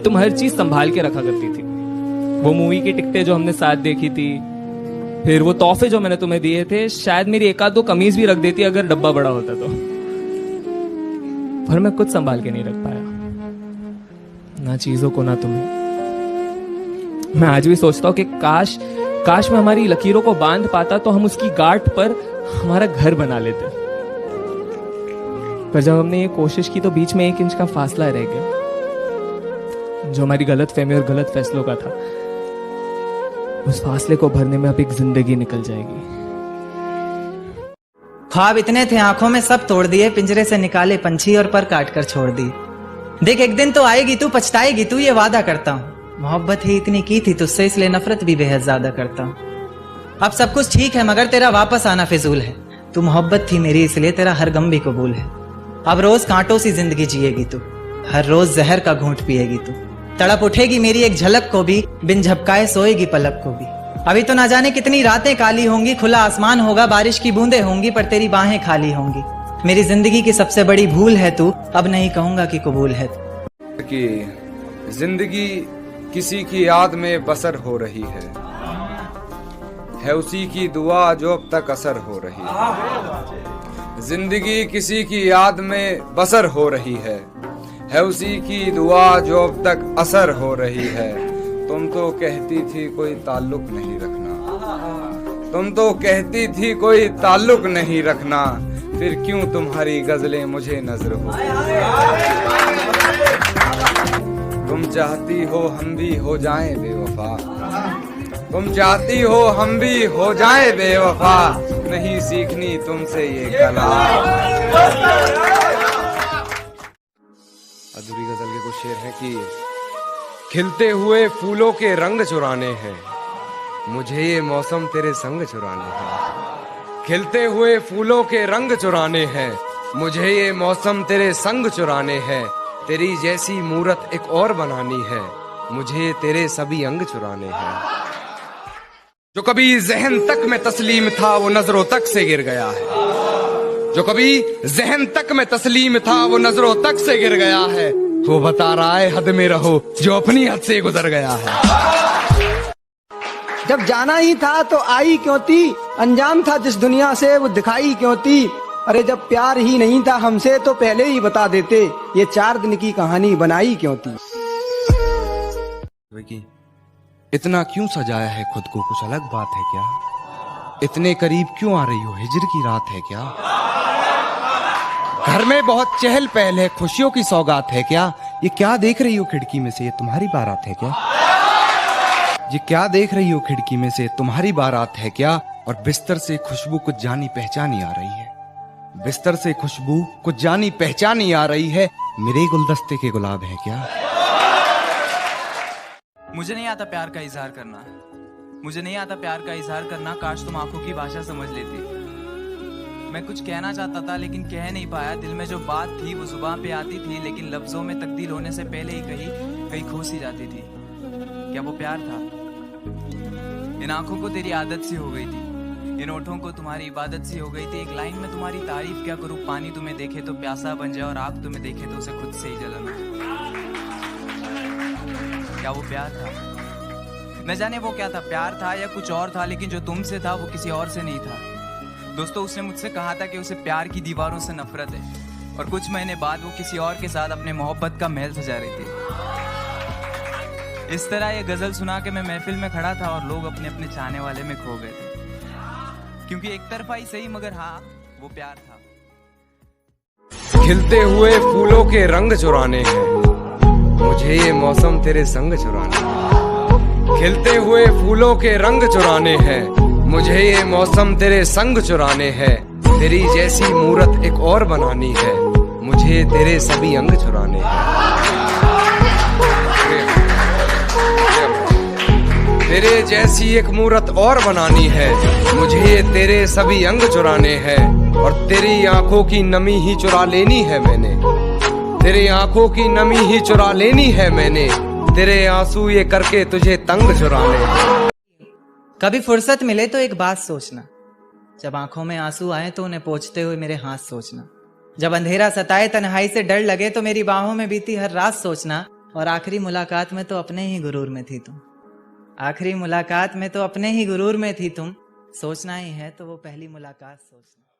तुम हर चीज संभाल के रखा करती थी। वो मूवी की टिकटें जो हमने साथ देखी थी, फिर वो तोहफे जो मैंने तुम्हें दिए थे, शायद मेरी एक आध दो कमीज भी रख देती अगर डब्बा बड़ा होता तो। पर मैं कुछ संभाल के नहीं रख पाया, ना चीजों को ना तुम्हें। मैं आज भी सोचता हूँ कि काश मैं हमारी लकीरों को बांध पाता तो हम उसकी गांठ पर हमारा घर बना लेते। पर जब हमने ये कोशिश की तो बीच में 1 इंच का फासला रह गया, जो हमारी गलत फहमी और गलत फैसलों का था। उस फासले को भरने में अब एक जिंदगी निकल जाएगी। ख्वाब इतने थे आंखों में सब तोड़ दिए, पिंजरे से निकाले पंछी और पर काट कर छोड़ दिए। देख एक दिन तो आएगी तू, पछताएगी तू, ये वादा करता हूँ। मोहब्बत ही इतनी की थी तुझसे, इसलिए नफरत भी बेहद ज्यादा करता हूँ। अब सब कुछ ठीक है मगर तेरा वापस आना फिजूल है। तू मोहब्बत थी मेरी इसलिए तेरा हर गम भी कबूल है। अब रोज कांटों सी जिंदगी जिएगी तू, हर रोज जहर का घूंट पिएगी तू। तड़प उठेगी मेरी एक झलक को भी, बिन झपकाए सोएगी पलक को भी। अभी तो ना जाने कितनी रातें काली होंगी, खुला आसमान होगा, बारिश की बूंदें होंगी, पर तेरी बाहें खाली होंगी। मेरी जिंदगी की सबसे बड़ी भूल है तू, अब नहीं कहूंगा कि कबूल है कि जिंदगी किसी की याद में बसर हो रही है उसी की दुआ जो अब तक असर हो रही है। जिंदगी किसी की याद में बसर हो रही है उसी की दुआ जो अब तक असर हो रही है। तुम तो कहती थी कोई ताल्लुक नहीं रखना, तुम तो कहती थी कोई ताल्लुक नहीं रखना, फिर क्यों तुम्हारी गजलें मुझे नजर हो। तुम चाहती हो हम भी हो जाएं बेवफा, तुम चाहती हो हम भी हो जाएं बेवफा, नहीं सीखनी तुमसे ये कला। अधूरी गजल के कुछ शेर है कि खिलते हुए फूलों के रंग चुराने हैं, मुझे ये मौसम तेरे संग चुराने हैं। खिलते हुए फूलों के रंग चुराने हैं, मुझे ये मौसम तेरे संग चुराने हैं। तेरी जैसी मूरत एक और बनानी है, मुझे तेरे सभी अंग चुराने हैं। जो कभी जहन तक में तस्लीम था वो नजरों तक से गिर गया है, जो कभी जहन तक में तस्लीम था वो नजरों तक से गिर गया है। वो बता रहा है हद में रहो जो अपनी हद से गुजर गया है। जब जाना ही था तो आई क्यों थी, अनजान था जिस दुनिया से वो दिखाई क्यों थी। अरे जब प्यार ही नहीं था हमसे तो पहले ही बता देते, ये 4 दिन की कहानी बनाई क्यों थी। इतना क्यों सजाया है खुद को, कुछ अलग बात है क्या। इतने करीब क्यों आ रही हो, हिजर की रात है क्या। घर में बहुत चहल पहल है, खुशियों की सौगात है क्या। ये क्या देख रही हो खिड़की में से, ये तुम्हारी बारात है क्या। ये क्या देख रही हो खिड़की में से, तुम्हारी बारात है क्या। और बिस्तर से खुशबू कुछ जानी पहचानी आ रही है, बिस्तर से खुशबू कुछ जानी पहचानी आ रही है। मेरे गुलदस्ते के गुलाब है क्या। मुझे नहीं आता प्यार का इजहार करना, मुझे नहीं आता प्यार का इजहार करना। काश तुम आंखों की भाषा समझ लेती। मैं कुछ कहना चाहता था लेकिन कह नहीं पाया। दिल में जो बात थी वो जुबान पे आती थी, लेकिन लफ्जों में तब्दील होने से पहले ही कहीं खो सी जाती थी। क्या वो प्यार था। इन आंखों को तेरी आदत सी हो गई थी, इन ओठों को तुम्हारी इबादत सी हो गई थी। एक लाइन में तुम्हारी तारीफ क्या करूं, पानी तुम्हें देखे तो प्यासा बन जाए और आग तुम्हें देखे तो उसे खुद से ही जलन हो। क्या वो प्यार था। न जाने वो क्या था, प्यार था या कुछ और था, लेकिन जो तुमसे था वो किसी और से नहीं था। दोस्तों उसने मुझसे कहा था कि उसे प्यार की दीवारों से नफरत है, और कुछ महीने बाद वो किसी और के साथ अपने मोहब्बत का महल सजा रही थी। इस तरह ये गजल सुना के मैं महफिल में खड़ा था और लोग अपने अपने चाहने वाले में खो गए थे, क्योंकि एक तरफा ही सही मगर हाँ वो प्यार था। खिलते हुए फूलों के रंग चुराने हैं, मुझे ये मौसम तेरे संग चुराने हैं। खिलते हुए फूलों के रंग चुराने हैं, मुझे ये मौसम तेरे संग चुराने हैं। तेरी जैसी मूरत एक और बनानी है, मुझे तेरे सभी अंग चुराने हैं। तेरे जैसी एक मूरत और बनानी है, मुझे तेरे सभी अंग चुराने हैं। और तेरी आंखों की नमी ही चुरा लेनी है मैंने, तेरी आंखों की नमी ही चुरा लेनी है मैंने। तेरे आंसू ये करके तुझे तंग चुराने हैं। कभी फुर्सत मिले तो एक बात सोचना, जब आंखों में आंसू आए तो उन्हें पोंछते हुए मेरे हाथ सोचना। जब अंधेरा सताए तन्हाई से डर लगे तो मेरी बाहों में बीती हर रात सोचना। और आखिरी मुलाकात में तो अपने ही गुरूर में थी तुम। आखिरी मुलाकात में तो अपने ही गुरूर में थी तुम। सोचना ही है तो वो पहली मुलाकात सोचना।